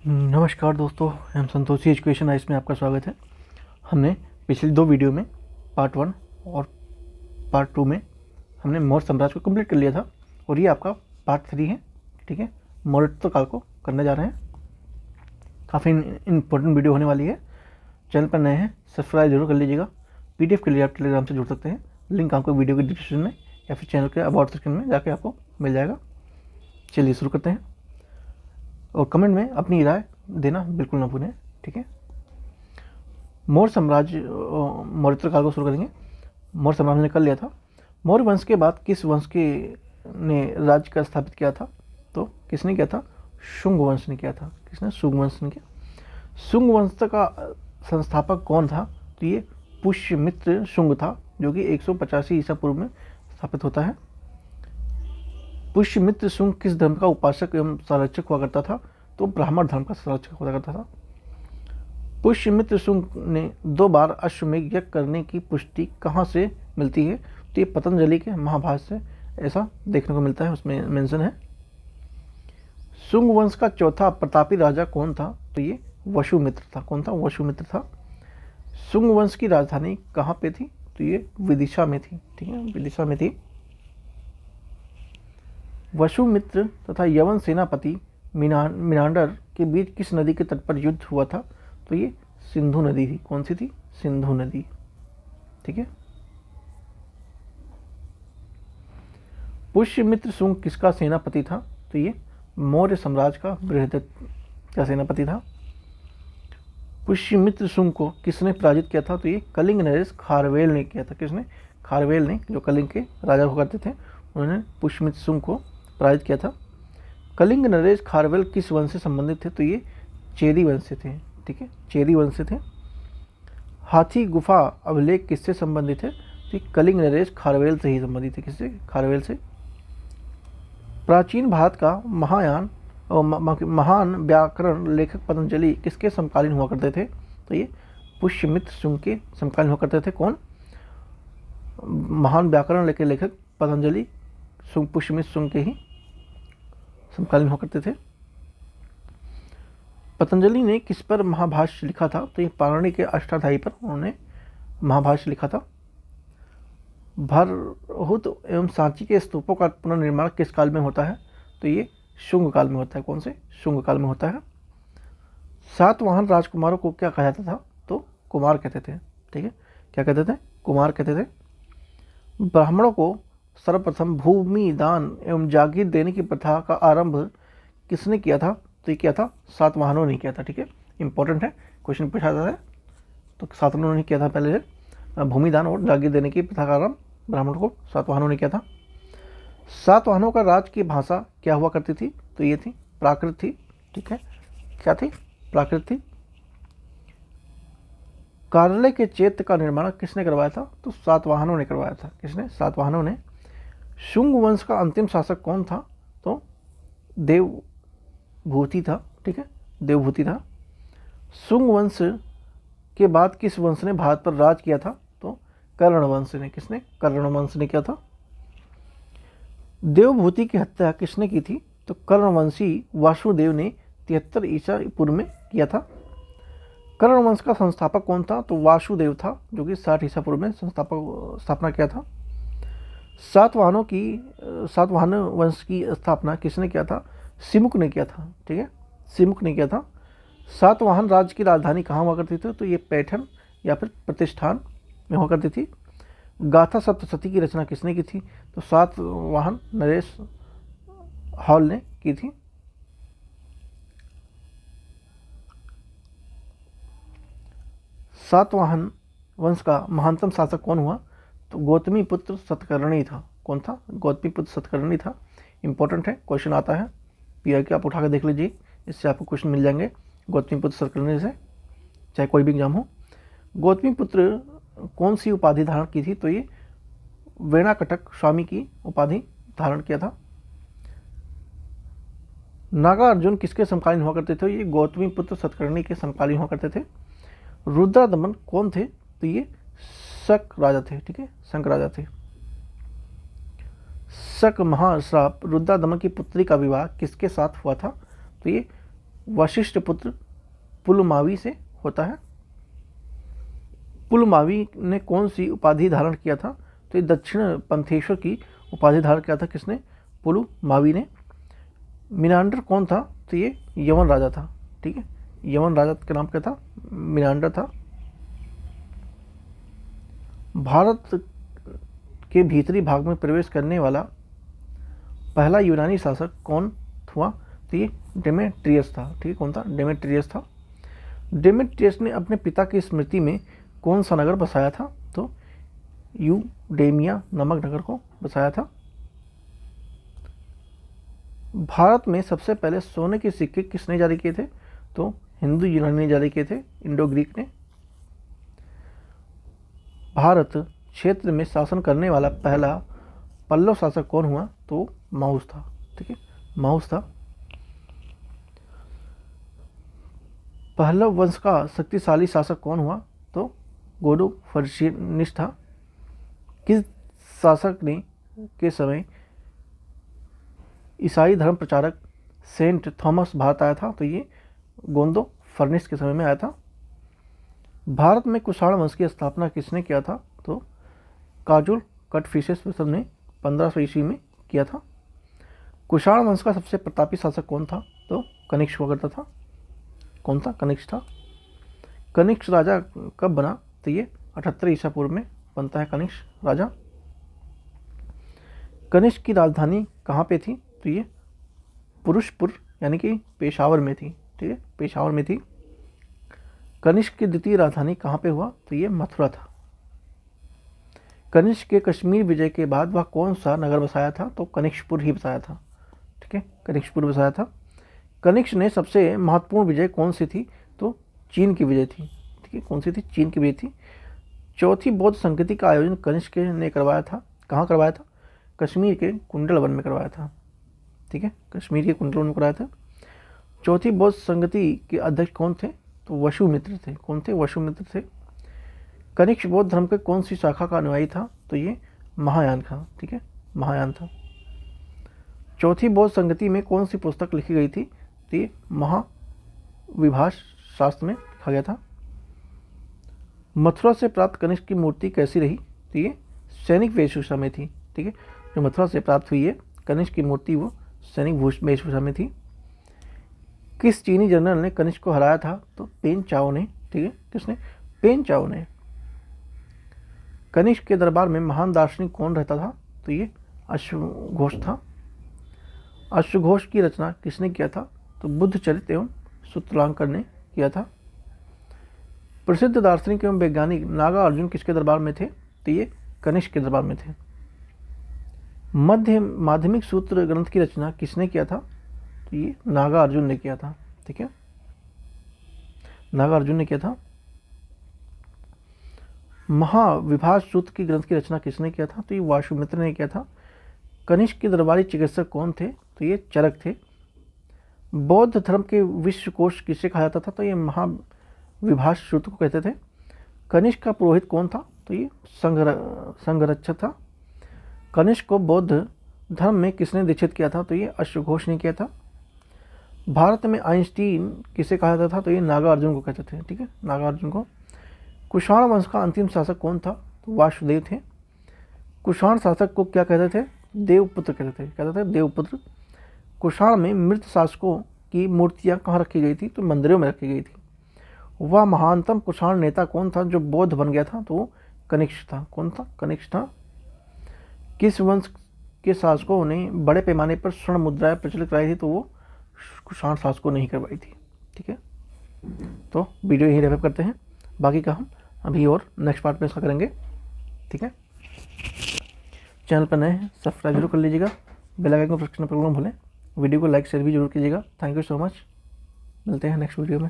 नमस्कार दोस्तों, हम संतोषी एजुकेशन आइस में आपका स्वागत है। हमने पिछली 2 वीडियो में पार्ट 1 और पार्ट 2 में हमने मौर्य साम्राज्य को कंप्लीट कर लिया था और ये आपका पार्ट 3 है। ठीक है, मौर्योत्तर काल को करने जा रहे हैं। काफ़ी इंपॉर्टेंट वीडियो होने वाली है। चैनल पर नए हैं, सब्सक्राइब जरूर कर लीजिएगा। PDF के लिए आप टेलीग्राम से जुड़ सकते हैं, लिंक आपको वीडियो के डिस्क्रिप्शन में या फिर चैनल के अबाउट सेक्शन में जाके आपको मिल जाएगा। चलिए शुरू करते हैं और कमेंट में अपनी राय देना बिल्कुल ना भूलें। ठीक है, मौर्य साम्राज्य मौर्योत्तर काल को शुरू करेंगे। मौर्य साम्राज्य ने कर लिया था। मौर्य वंश के बाद किस वंश के ने राज्य का स्थापित किया था? तो किसने किया था? शुंग वंश ने किया था। किसने? शुंग वंश ने किया। शुंग वंश का संस्थापक कौन था? तो ये पुष्यमित्र शुंग था, जो कि 185 ईसा पूर्व में स्थापित होता है। पुष्यमित्र शुंग किस धर्म का उपासक एवं संरक्षक हुआ करता था? तो ब्राह्मण धर्म का संरक्षक हुआ करता था। पुष्यमित्र शुंग ने 2 बार अश्वमेध यज्ञ करने की पुष्टि कहाँ से मिलती है? तो ये पतंजलि के महाभाष्य से ऐसा देखने को मिलता है, उसमें मेंशन है। शुंग वंश का चौथा प्रतापी राजा कौन था? तो ये वसुमित्र था। कौन था? वसुमित्र था। शुंग वंश की राजधानी कहाँ पे थी? तो ये विदिशा में थी। ठीक है, विदिशा में थी। वसुमित्र तथा यवन सेनापति मिनांडर के बीच किस नदी के तट पर युद्ध हुआ था? तो ये सिंधु नदी थी। कौन सी थी? सिंधु नदी। ठीक है। पुष्यमित्र शुंग किसका सेनापति था? तो ये मौर्य साम्राज्य का बृहदत्त का सेनापति था। पुष्यमित्र शुंग को किसने पराजित किया था? तो ये कलिंग नरेश खारवेल ने किया था। किसने? खारवेल ने, जो कलिंग के राजा हुआ करते थे, उन्होंने पुष्यमित्र शुंग को पराजित किया था। कलिंग नरेश खारवेल किस वंश से संबंधित थे? तो ये चेदी वंश से थे। ठीक है, चेदी वंश से थे। हाथी गुफा अभिलेख किससे संबंधित है? तो कलिंग नरेश खारवेल से ही संबंधित है। किससे? खारवेल से। प्राचीन भारत का महायान और महान व्याकरण लेखक पतंजलि किसके समकालीन हुआ करते थे? तो ये पुष्यमित्र शुंग के समकालीन हुआ करते थे। कौन? महान व्याकरण लेखक पतंजलि पुष्यमित्र शुंग के ही समकालीन हुआ करते थे। पतंजलि ने किस पर महाभाष्य लिखा था? तो ये पाणिनि के अष्टाध्यायी पर उन्होंने महाभाष्य लिखा था। भरहुत एवं सांची के स्तूपों का पुनर्निर्माण किस काल में होता है? तो ये शुंग काल में होता है। कौन से? शुंग काल में होता है। सातवाहन राजकुमारों को क्या कहा जाता था? तो कुमार कहते थे। ठीक है, क्या कहते थे? कुमार कहते थे। ब्राह्मणों को सर्वप्रथम भूमि दान एवं जागीर देने की प्रथा का आरंभ किसने किया था? तो ये किया था सातवाहनों ने किया था। ठीक है, इंपॉर्टेंट है, क्वेश्चन पूछा जाता है। तो सातवाहनों ने किया था पहले से। भूमि दान और जागीर देने की प्रथा का आरंभ ब्राह्मणों को सातवाहनों ने किया था। सातवाहनों का राज की भाषा क्या हुआ करती थी? तो ये थी प्राकृत थी। ठीक है, क्या थी? प्राकृत थी। कार्यालय के चैत्य का निर्माण किसने करवाया था? तो सातवाहनों ने करवाया था। किसने? सातवाहनों ने। शुंग वंश का अंतिम शासक कौन था? तो देवभूति था। ठीक है, देवभूति था। शुंग वंश के बाद किस वंश ने भारत पर राज किया था? तो कर्ण वंश ने। किसने? कर्ण वंश ने किया था। देवभूति की हत्या किसने की थी? तो कर्णवंशी वासुदेव ने 73 ईसा पूर्व में किया था। कर्ण वंश का संस्थापक कौन था? तो वासुदेव था, जो कि 60 ईसा पूर्व में स्थापना किया था। सातवाहन वंश की स्थापना किसने किया था? सिमुक ने किया था। ठीक है, सिमुक ने किया था। सातवाहन राज्य की राजधानी कहाँ हुआ करती थी? तो ये पैठन या फिर प्रतिष्ठान में हुआ करती थी। गाथा सप्तशती की रचना किसने की थी? तो सातवाहन नरेश हॉल ने की थी। सातवाहन वंश का महानतम शासक कौन हुआ? तो गौतमी पुत्र सतकर्णी था। कौन था? गौतमी पुत्र सतकर्णी था। इंपॉर्टेंट है, क्वेश्चन आता है पीआई के, आप उठा कर देख लीजिए, इससे आपको क्वेश्चन मिल जाएंगे गौतमी पुत्र सतकर्णी से, चाहे कोई भी एग्जाम हो। गौतमी पुत्र कौन सी उपाधि धारण की थी? तो ये वेणाकटक स्वामी की उपाधि धारण किया था। नागार्जुन किसके समकालीन हुआ करते थे? ये गौतमी पुत्र सतकर्णी के समकालीन हुआ करते थे। रुद्रदमन कौन थे? तो ये शक राजा थे। ठीक है, शक राजा थे। शक महाश्राप रुद्रदमन की पुत्री का विवाह किसके साथ हुआ था? तो ये वशिष्ठ पुत्र पुलमावी से होता है। पुलमावी ने कौन सी उपाधि धारण किया था? तो ये दक्षिण पंथेश्वर की उपाधि धारण किया था। किसने? पुलमावी ने। मिनांडर कौन था? तो ये यवन राजा था। ठीक है, यवन राजा का नाम क्या था? मिनांडर था। भारत के भीतरी भाग में प्रवेश करने वाला पहला यूनानी शासक कौन हुआ? तो ये डेमेट्रियस था। ठीक है, कौन था? डेमेट्रियस था। डेमेट्रियस ने अपने पिता की स्मृति में कौन सा नगर बसाया था? तो यूडेमिया नामक नगर को बसाया था। भारत में सबसे पहले सोने के सिक्के किसने जारी किए थे? तो हिंदू यूनानी ने जारी किए थे, इंडो ग्रीक ने। भारत क्षेत्र में शासन करने वाला पहला पल्लव शासक कौन हुआ? तो माउस था। ठीक है, माउस था। पल्लव वंश का शक्तिशाली शासक कौन हुआ? तो गोडोफर्शिनिस था। किस शासक ने के समय ईसाई धर्म प्रचारक सेंट थॉमस भारत आया था? तो ये गोंदो फर्निस के समय में आया था। भारत में कुषाण वंश की स्थापना किसने किया था? तो काजुल कटफिशेस प्रथम ने 1500 ईस्वी में किया था। कुषाण वंश का सबसे प्रतापी शासक कौन था? तो कनिष्क हुआ करता था। कौन था? कनिष्क था। कनिष्क राजा कब बना? तो ये 78 ईसा पूर्व में बनता है कनिष्क राजा। कनिष्क की राजधानी कहाँ पे थी? तो ये पुरुषपुर यानी कि पेशावर में थी। ठीक है, पेशावर में थी। कनिष्क की द्वितीय राजधानी कहाँ पे हुआ? तो ये मथुरा था। कनिष्क के कश्मीर विजय के बाद वह कौन सा नगर बसाया था? तो कनिष्कपुर ही बसाया था। ठीक है, कनिष्कपुर बसाया था। कनिष्क ने सबसे महत्वपूर्ण विजय कौन सी थी? तो चीन की विजय थी। ठीक है, कौन सी थी? चीन की विजय थी। चौथी बौद्ध संगति का आयोजन कनिष्क ने करवाया था। कहाँ करवाया था? कश्मीर के कुंडल वन में करवाया था। ठीक है, कश्मीर के कुंडल वन में करवाया था। चौथी बौद्ध संगति के अध्यक्ष कौन थे? तो वसुमित्र थे। कौन थे? वसुमित्र थे। कनिष्क बौद्ध धर्म के कौन सी शाखा का अनुयायी था? तो ये महायान था। ठीक है, महायान था। चौथी बौद्ध संगति में कौन सी पुस्तक लिखी गई थी? तो ये महाविभाष शास्त्र में लिखा गया था। मथुरा से प्राप्त कनिष्क की मूर्ति कैसी रही? तो ये सैनिक वेशभूषा में थी। ठीक है, जो मथुरा से प्राप्त हुई है कनिष्क की मूर्ति वो सैनिक वेशभूषा में थी। किस चीनी जनरल ने कनिष्क को हराया था? तो पेन चाओ ने। ठीक है, किसने? पेन चाओ ने। कनिष्क के दरबार में महान दार्शनिक कौन रहता था? तो ये अश्वघोष था। अश्वघोष की रचना किसने किया था? तो बुद्ध चरित एवं सूत्रांकन ने किया था। प्रसिद्ध दार्शनिक एवं वैज्ञानिक नागा अर्जुन किसके दरबार में थे? तो ये कनिष्क के दरबार में थे। मध्य माध्यमिक सूत्र ग्रंथ की रचना किसने किया था? तो ये नागा अर्जुन ने किया था। ठीक है, नागा अर्जुन ने किया था। महाविभाष सूत्र की ग्रंथ की रचना किसने किया था? तो ये वासुमित्र ने किया था। कनिष्क के दरबारी चिकित्सक कौन थे? तो ये चरक थे। बौद्ध धर्म के विश्वकोश किसे कहा जाता था? तो ये महाविभाष सूत्र को कहते थे। कनिष्क का पुरोहित कौन था? तो ये संघरक्षक था। कनिष्क को बौद्ध धर्म में किसने दीक्षित किया था? तो ये अश्वघोष ने किया था। भारत में आइंस्टीन किसे कहा जाता था? तो ये नागा अर्जुन को कहते थे। ठीक है, नागा अर्जुन को। कुषाण वंश का अंतिम शासक कौन था? तो वासुदेव थे। कुषाण शासक को क्या कहते थे? देवपुत्र कहते थे। कहते थे देवपुत्र। कुषाण में मृत शासकों की मूर्तियां कहाँ रखी गई थी? तो मंदिरों में रखी गई थी। वह महानतम कुषाण नेता कौन था जो बौद्ध बन गया था? तो कनिष्क था। कौन था? कनिष्क था। किस वंश के शासकों ने बड़े पैमाने पर स्वर्ण मुद्राएं प्रचलित कराई थी? तो वो कुषाण शासकों ने ही करवाई थी। ठीक है, तो वीडियो यहीं रैप करते हैं। बाकी का हम अभी और नेक्स्ट पार्ट में इसका करेंगे। ठीक है, चैनल पर नए हैं सब्सक्राइब जरूर कर लीजिएगा, बेल आइकन को प्रेस करना बिल्कुल न भूलें। वीडियो को लाइक शेयर भी जरूर कीजिएगा। Thank you so much. मिलते हैं नेक्स्ट वीडियो में।